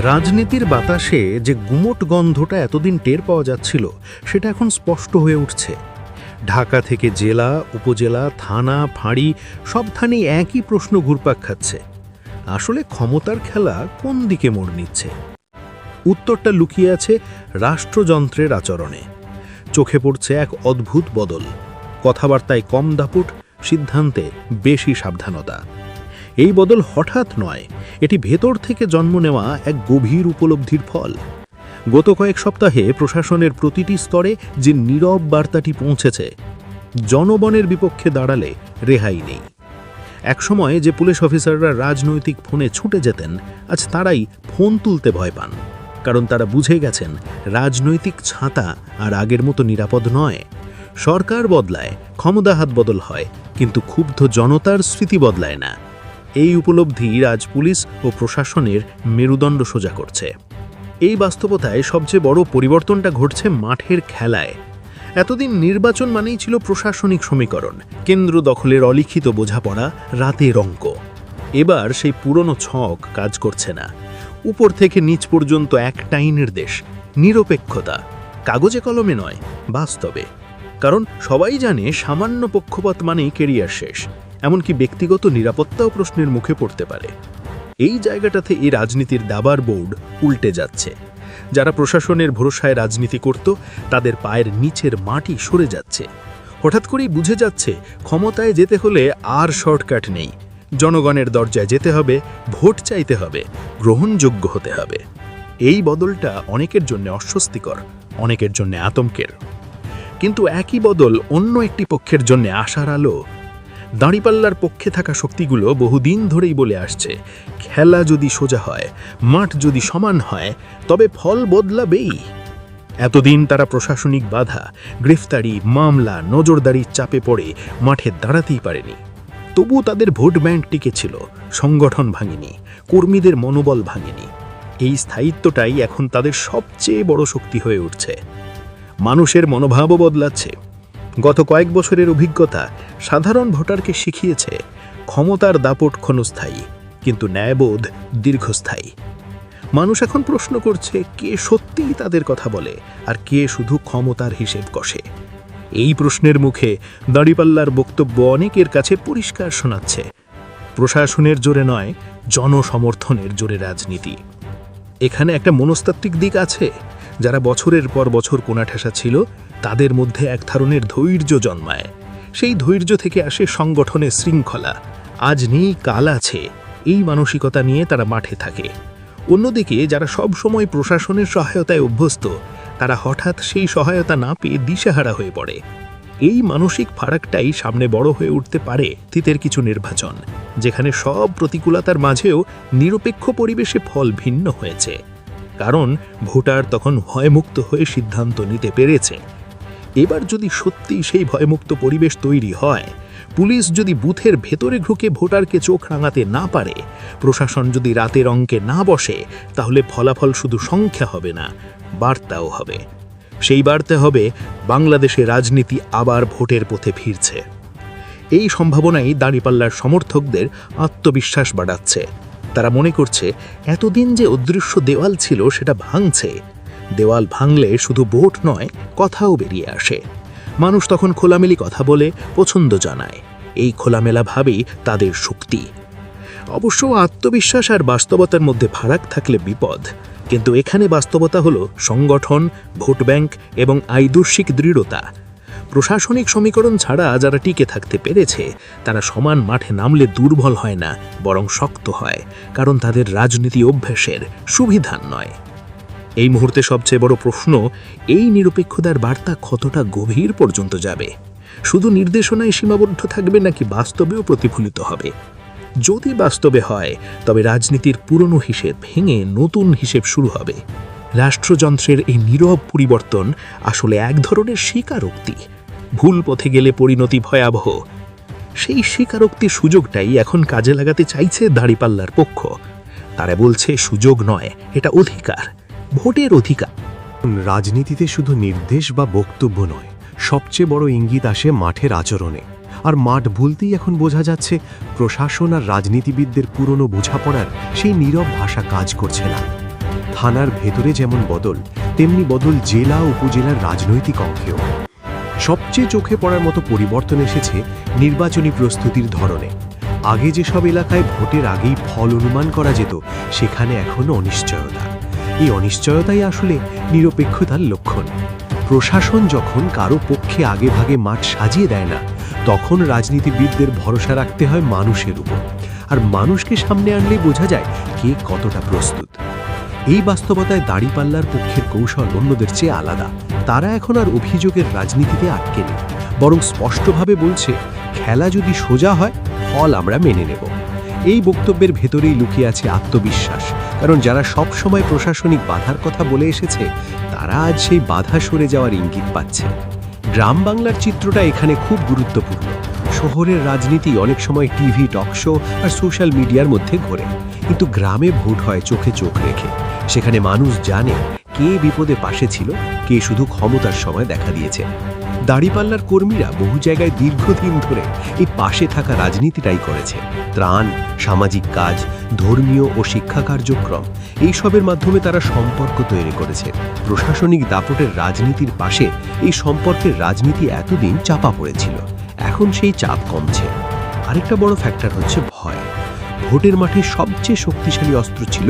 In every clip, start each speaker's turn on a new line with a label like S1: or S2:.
S1: রাজনীতির বাতাসে যে গুমোট গন্ধটা এতদিন টের পাওয়া যাচ্ছিল সেটা এখন স্পষ্ট হয়ে উঠছে। ঢাকা থেকে জেলা, উপজেলা, থানা, ফাঁড়ি সবখানেই একই প্রশ্ন ঘুরপাক খাচ্ছে। আসলে ক্ষমতার খেলা কোন দিকে মোড় নিচ্ছে? উত্তরটা লুকিয়ে আছে রাষ্ট্রযন্ত্রের আচরণে। চোখে পড়ছে এক অদ্ভুত বদল। কথাবার্তায় কম দাপুট, সিদ্ধান্তে বেশি সাবধানতা। এই বদল হঠাৎ নয়, এটি ভেতর থেকে জন্ম নেওয়া এক গভীর উপলব্ধির ফল। গত কয়েক সপ্তাহে প্রশাসনের প্রতিটি স্তরে যে নীরব বার্তাটি পৌঁছেছে, জনগণের বিপক্ষে দাঁড়ালে রেহাই নেই। একসময় যে পুলিশ অফিসাররা রাজনৈতিক ফোনে ছুটে যেতেন, আজ তারাই ফোন তুলতে ভয় পান। কারণ তারা বুঝে গেছেন রাজনৈতিক ছাতা আর আগের মতো নিরাপদ নয়। সরকার বদলায়, ক্ষমতা হাত বদল হয়, কিন্তু ক্ষুব্ধ জনতার স্মৃতি বদলায় না। এই উপলব্ধি আজ পুলিশ ও প্রশাসনের মেরুদণ্ড সোজা করছে। এই বাস্তবতায় সবচেয়ে বড় পরিবর্তনটা ঘটছে মাঠের খেলায়। এতদিন নির্বাচন মানেই ছিল প্রশাসনিক সমীকরণ, কেন্দ্র দখলের অলিখিত বোঝাপড়া, রাতের অঙ্ক। এবার সেই পুরনো ছক কাজ করছে না। উপর থেকে নিচ পর্যন্ত একটাই নির্দেশ, নিরপেক্ষতা, কাগজে কলমে নয়, বাস্তবে। কারণ সবাই জানে সামান্য পক্ষপাত মানেই কেরিয়ার শেষ, এমনকি ব্যক্তিগত নিরাপত্তাও প্রশ্নের মুখে পড়তে পারে। এই জায়গাটাতে এই রাজনীতির দাবার বোর্ড উল্টে যাচ্ছে। যারা প্রশাসনের ভরসায় রাজনীতি করত, তাদের পায়ের নিচের মাটি সরে যাচ্ছে। হঠাৎ করেই বুঝে যাচ্ছে ক্ষমতায় যেতে হলে আর শর্টকাট নেই। জনগণের দরজায় যেতে হবে, ভোট চাইতে হবে, গ্রহণযোগ্য হতে হবে। এই বদলটা অনেকের জন্য অস্বস্তিকর, অনেকের জন্য আতঙ্কের। কিন্তু একই বদল অন্য একটি পক্ষের জন্য আশার আলো। দাঁড়িপাল্লার পক্ষে থাকা শক্তিগুলো বহুদিন ধরেই বলে আসছে, খেলা যদি সোজা হয়, মাঠ যদি সমান হয়, তবে ফল বদলাবেই। এতদিন তারা প্রশাসনিক বাধা, গ্রেফতারি, মামলা, নজরদারির চাপে পড়ে মাঠে দাঁড়াতেই পারেনি। তবু তাদের ভোট ব্যাংক টিকেছিল, সংগঠন ভাঙেনি, কর্মীদের মনোবল ভাঙেনি। এই স্থায়িত্বটাই এখন তাদের সবচেয়ে বড় শক্তি হয়ে উঠছে। মানুষের মনোভাবও বদলাচ্ছে। গত কয়েক বছরের অভিজ্ঞতা সাধারণ ভোটারকে শিখিয়েছে ক্ষমতার দাপট ক্ষণস্থায়ী, কিন্তু ন্যায়বোধ দীর্ঘস্থায়ী। মানুষ এখন প্রশ্ন করছে কে সত্যিই তাদের কথা বলে আর কে শুধু ক্ষমতার হিসেব কষে। এই প্রশ্নের মুখে দাঁড়িপাল্লার বক্তব্য অনেকের কাছে পরিষ্কার শোনাচ্ছে, প্রশাসনের জোরে নয়, জনসমর্থনের জোরে রাজনীতি। এখানে একটা মনস্তাত্ত্বিক দিক আছে। যারা বছরের পর বছর কোণাঠেসা ছিল, তাদের মধ্যে এক ধরনের ধৈর্য জন্মায়। সেই ধৈর্য থেকে আসে সংগঠনের শৃঙ্খলা। আজ নেই, কাল আছে, এই মানসিকতা নিয়ে তারা মাঠে থাকে। অন্যদিকে যারা সব সময় প্রশাসনের সহায়তায় অভ্যস্ত, তারা হঠাৎ সেই সহায়তা না পেয়ে দিশেহারা হয়ে পড়ে। এই মানসিক ফারাকটাই সামনে বড় হয়ে উঠতে পারে অতীতের কিছু নির্বাচন, যেখানে সব প্রতিকূলতার মাঝেও নিরপেক্ষ পরিবেশে ফল ভিন্ন হয়েছে। কারণ ভোটার তখন ভয়মুক্ত হয়ে সিদ্ধান্ত নিতে পেরেছে। এবার যদি সত্যি সেই ভয়মুক্ত পরিবেশ তৈরি হয়, পুলিশ যদি বুথের ভেতরে ঢুকে ভোটারকে চোখ রাঙাতে না পারে, প্রশাসন যদি রাতের অঙ্কে না বসে, তাহলে ফলাফল শুধু সংখ্যা হবে না, বার্তাও হবে। সেই বার্তা হবে বাংলাদেশে রাজনীতি আবার ভোটের পথে ফিরছে। এই সম্ভাবনাই দাঁড়িপাল্লার সমর্থকদের আত্মবিশ্বাস বাড়াচ্ছে। তারা মনে করছে এতদিন যে অদৃশ্য দেওয়াল ছিল সেটা ভাঙছে। দেওয়াল ভাঙলে শুধু ভোট নয়, কথাও বেরিয়ে আসে। মানুষ তখন খোলামেলি কথা বলে, পছন্দ জানায়। এই খোলামেলা ভাবেই তাদের শক্তি। অবশ্য আত্মবিশ্বাস আর বাস্তবতার মধ্যে ফারাক থাকলে বিপদ। কিন্তু এখানে বাস্তবতা হলো সংগঠন, ভোট ব্যাংক এবং আইদর্শিক দৃঢ়তা। প্রশাসনিক সমীকরণ ছাড়া যারা টিকে থাকতে পেরেছে, তারা সমান মাঠে নামলে দুর্বল হয় না, বরং শক্ত হয়। কারণ তাদের রাজনীতি অভ্যাসের, সুবিধার নয়। এই মুহূর্তে সবচেয়ে বড় প্রশ্ন, এই নিরপেক্ষতার বার্তা কতটা গভীর পর্যন্ত যাবে? শুধু নির্দেশনায় সীমাবদ্ধ থাকবে নাকি বাস্তবেও প্রতিফলিত হবে? যদি বাস্তবে হয়, তবে রাজনীতির পুরনো হিসেব ভেঙে নতুন হিসেব শুরু হবে। রাষ্ট্রযন্ত্রের এই নীরব পরিবর্তন আসলে এক ধরনের স্বীকারোক্তি। ভুল পথে গেলে পরিণতি ভয়াবহ। সেই স্বীকারোক্তির সুযোগটাই এখন কাজে লাগাতে চাইছে দাঁড়িপাল্লার পক্ষ। তারা বলছে সুযোগ নয়, এটা অধিকার, ভোটের অধিকার।
S2: রাজনীতিতে শুধু নির্দেশ বা বক্তব্য নয়, সবচেয়ে বড় ইঙ্গিত আসে মাঠের আচরণে। আর মাঠ ভুলতেই এখন বোঝা যাচ্ছে প্রশাসন আর রাজনীতিবিদদের পুরনো বোঝাপড়ার সেই নীরব ভাষা কাজ করছে না। থানার ভেতরে যেমন বদল, তেমনি বদল জেলা উপজেলার রাজনৈতিক অঙ্কেও। সবচেয়ে চোখে পড়ার মতো পরিবর্তন এসেছে নির্বাচনী প্রস্তুতির ধরনে। আগে যেসব এলাকায় ভোটের আগেই ফল অনুমান করা যেত, সেখানে এখন অনিশ্চয়তা। এই অনিশ্চয়তাই আসলে নিরপেক্ষতার লক্ষণ। প্রশাসন যখন কারো পক্ষে আগে ভাগে মাঠ সাজিয়ে দেয় না, তখন রাজনীতিবিদদের ভরসা রাখতে হয় মানুষের উপর। আর মানুষকে সামনে আনলেই বোঝা যায় কে কতটা প্রস্তুত। এই বাস্তবতায় দাঁড়িপাল্লার পক্ষের কৌশল অন্যদের চেয়ে আলাদা। তারা এখন আর অভিযোগের রাজনীতিতে আটকে নেই, বরং স্পষ্টভাবে বলছে, খেলা যদি সোজা হয়, ফল আমরা মেনে নেব। এই বক্তব্যের ভেতরেই লুকিয়ে আছে আত্মবিশ্বাস, কারণ যারা সব সময় প্রশাসনিক বাধার কথা বলে এসেছে, তারা আজ সেই বাধা সরে যাওয়ার ইঙ্গিত পাচ্ছে। গ্রাম বাংলার চিত্রটা এখানে খুব গুরুত্বপূর্ণ। শহরের রাজনীতি অনেক সময় টিভি, টক শো আর সোশ্যাল মিডিয়ার মধ্যে ঘোরে, কিন্তু গ্রামে ভোট হয় চোখে চোখ রেখে। সেখানে মানুষ জানে কে বিপদে পাশে ছিল, কে শুধু ক্ষমতার সময় দেখা দিয়েছে। দাঁড়িপাল্লার কর্মীরা বহু জায়গায় দীর্ঘদিন ধরে এই পাশে থাকা রাজনীতিটাই করেছে। ত্রাণ, সামাজিক কাজ, ধর্মীয় ও শিক্ষা কার্যক্রম, এইসবের মাধ্যমে তারা সম্পর্ক তৈরি করেছে। প্রশাসনিক দাপটের রাজনীতির পাশে এই সম্পর্কের রাজনীতি এতদিন চাপা পড়েছিল, এখন সেই চাপ কমছে। আরেকটা বড় ফ্যাক্টর হচ্ছে ভয়। ভোটের মাঠে সবচেয়ে শক্তিশালী অস্ত্র ছিল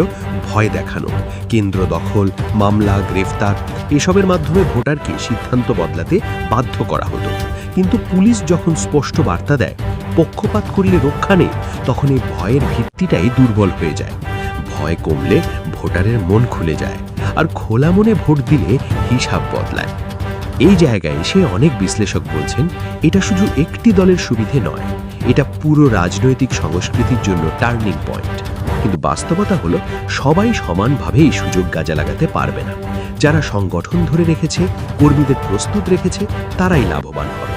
S2: ভয় দেখানো। কেন্দ্র দখল, মামলা, গ্রেফতার, এসবের মাধ্যমে ভোটারকে সিদ্ধান্ত বদলাতে বাধ্য করা হতো। কিন্তু পুলিশ যখন স্পষ্ট বার্তা দেয়, পক্ষপাত করলে রক্ষা নেই, তখন এই ভয়ের ভিত্তিটাই দুর্বল হয়ে যায়। ভয় কমলে ভোটারের মন খুলে যায়, আর খোলা মনে ভোট দিলে হিসাব বদলায়। এই জায়গায় এসে অনেক বিশ্লেষক বলছেন, এটা শুধু একটি দলের সুবিধে নয়, এটা পুরো রাজনৈতিক সংস্কৃতির জন্য টার্নিং পয়েন্ট। কিন্তু বাস্তবতা হলো, সবাই সমানভাবে এই সুযোগ কাজে লাগাতে পারবে না। যারা সংগঠন ধরে রেখেছে, কর্মীদের প্রস্তুত রেখেছে, তারাই লাভবান হবে।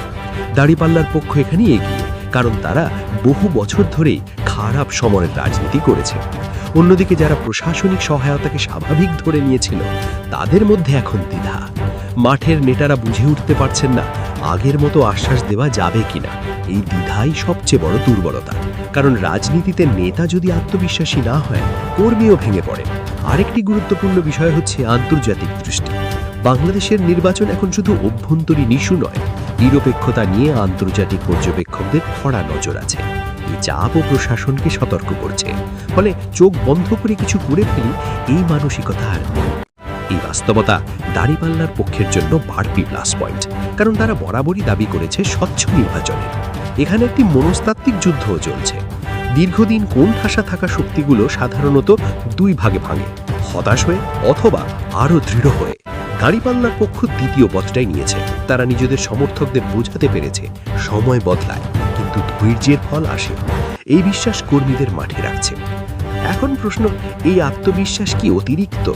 S2: দাঁড়িপাল্লার পক্ষ এখানেই এগিয়ে, কারণ তারা বহু বছর ধরেই খারাপ সময়ের রাজনীতি করেছে। অন্যদিকে যারা প্রশাসনিক সহায়তাকে স্বাভাবিক ধরে নিয়েছিল, তাদের মধ্যে এখন দ্বিধা। মাঠের নেতারা বুঝে উঠতে পারছেন না আগের মতো আশ্বাস দেওয়া যাবে কিনা। এই দ্বিধাই সবচেয়ে বড় দুর্বলতা, কারণ রাজনীতিতে নেতা যদি আত্মবিশ্বাসী না হয়, কর্মীও ভেঙে পড়ে। আরেকটি গুরুত্বপূর্ণ বিষয় হচ্ছে আন্তর্জাতিক দৃষ্টি। বাংলাদেশের নির্বাচন এখন শুধু অভ্যন্তরীণ ইস্যু নয়, নিরপেক্ষতা নিয়ে আন্তর্জাতিক পর্যবেক্ষকদের কড়া নজর আছে। এই চাপ ও প্রশাসনকে সতর্ক করছে, ফলে চোখ বন্ধ করে কিছু করে ফেলি, এই মানসিকতা আর নেই। এই বাস্তবতা দাঁড়িপাল্লার পক্ষের জন্য বাড়তি প্লাস পয়েন্ট, কারণ তারা বরাবরই দাবি করেছে স্বচ্ছ নির্বাচনের। এখানে একটি মনস্তাত্ত্বিক যুদ্ধও চলছে। দীর্ঘদিন কোণ ঠাসা থাকা শক্তিগুলো সাধারণত দুই ভাগে ভাঙে, হতাশ হয়ে অথবা আরও দৃঢ় হয়ে। দাঁড়িপাল্লার পক্ষ দ্বিতীয় পথটাই নিয়েছে। তারা নিজেদের সমর্থকদের বোঝাতে পেরেছে সময় বদলায়, কিন্তু ধৈর্যের ফল আসে। এই বিশ্বাস কর্মীদের মাঠে রাখছে। এখন প্রশ্ন, এই আত্মবিশ্বাস কি অতিরিক্ত?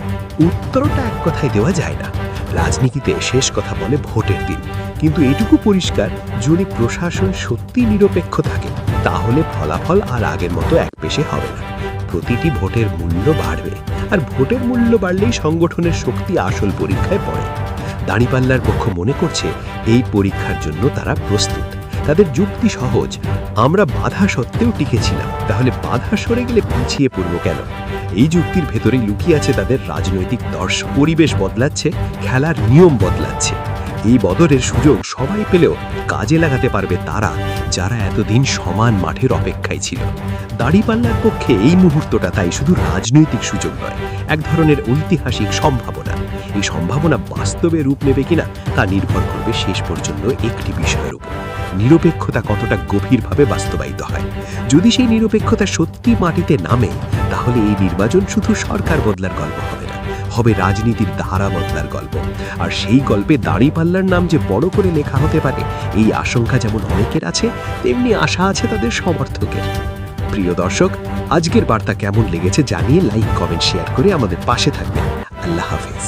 S2: উত্তরটা এক কথায় দেওয়া যায় না। রাজনীতিতে শেষ কথা বলে ভোটের দিন। কিন্তু এটুকু পরিষ্কার, যদি প্রশাসন সত্যি নিরপেক্ষ থাকে, তাহলে ফলাফল আর আগের মতো একপেশে হবে না। প্রতিটি ভোটের মূল্য বাড়বে, আর ভোটের মূল্য বাড়লেই সংগঠনের শক্তি আসল পরীক্ষায় পড়ে। দাঁড়িপাল্লার পক্ষ মনে করছে এই পরীক্ষার জন্য তারা প্রস্তুত। তাদের যুক্তি সহজ, আমরা বাধা সত্ত্বেও টিকেছিলাম, তাহলে বাধা সরে গেলে পিছিয়ে পড়ব কেন? এই যুক্তির ভেতরেই লুকিয়ে আছে তাদের রাজনৈতিক দর্শন। পরিবেশ বদলাচ্ছে, খেলার নিয়ম বদলাচ্ছে। এই বদলের সুযোগ সবাই পেলেও কাজে লাগাতে পারবে তারা, যারা এতদিন সমান মাঠের অপেক্ষায় ছিল। দাঁড়িপাল্লার পক্ষে এই মুহূর্তটা তাই শুধু রাজনৈতিক সুযোগ নয়, এক ধরনের ঐতিহাসিক সম্ভাবনা। এই সম্ভাবনা বাস্তবে রূপ নেবে কিনা তা নির্ভর করবে শেষ পর্যন্ত একটি বিষয়ের উপর, নিরপেক্ষতা কতটা গভীরভাবে বাস্তবায়িত হয়। যদি সেই নিরপেক্ষতা সত্যি মাটিতে নামে, তাহলে এই নির্বাচন শুধু সরকার বদলার গল্প হবে না, হবে রাজনীতির ধারা বদলার গল্প। আর সেই গল্পে দাঁড়িপাল্লার নাম যে বড় করে লেখা হতে পারে, এই আশঙ্কা যেমন অনেকের আছে, তেমনি আশা আছে তাদের সমর্থকের। প্রিয় দর্শক, আজকের বার্তা কেমন লেগেছে জানিয়ে লাইক, কমেন্ট, শেয়ার করে আমাদের পাশে থাকবেন। আল্লাহ হাফেজ।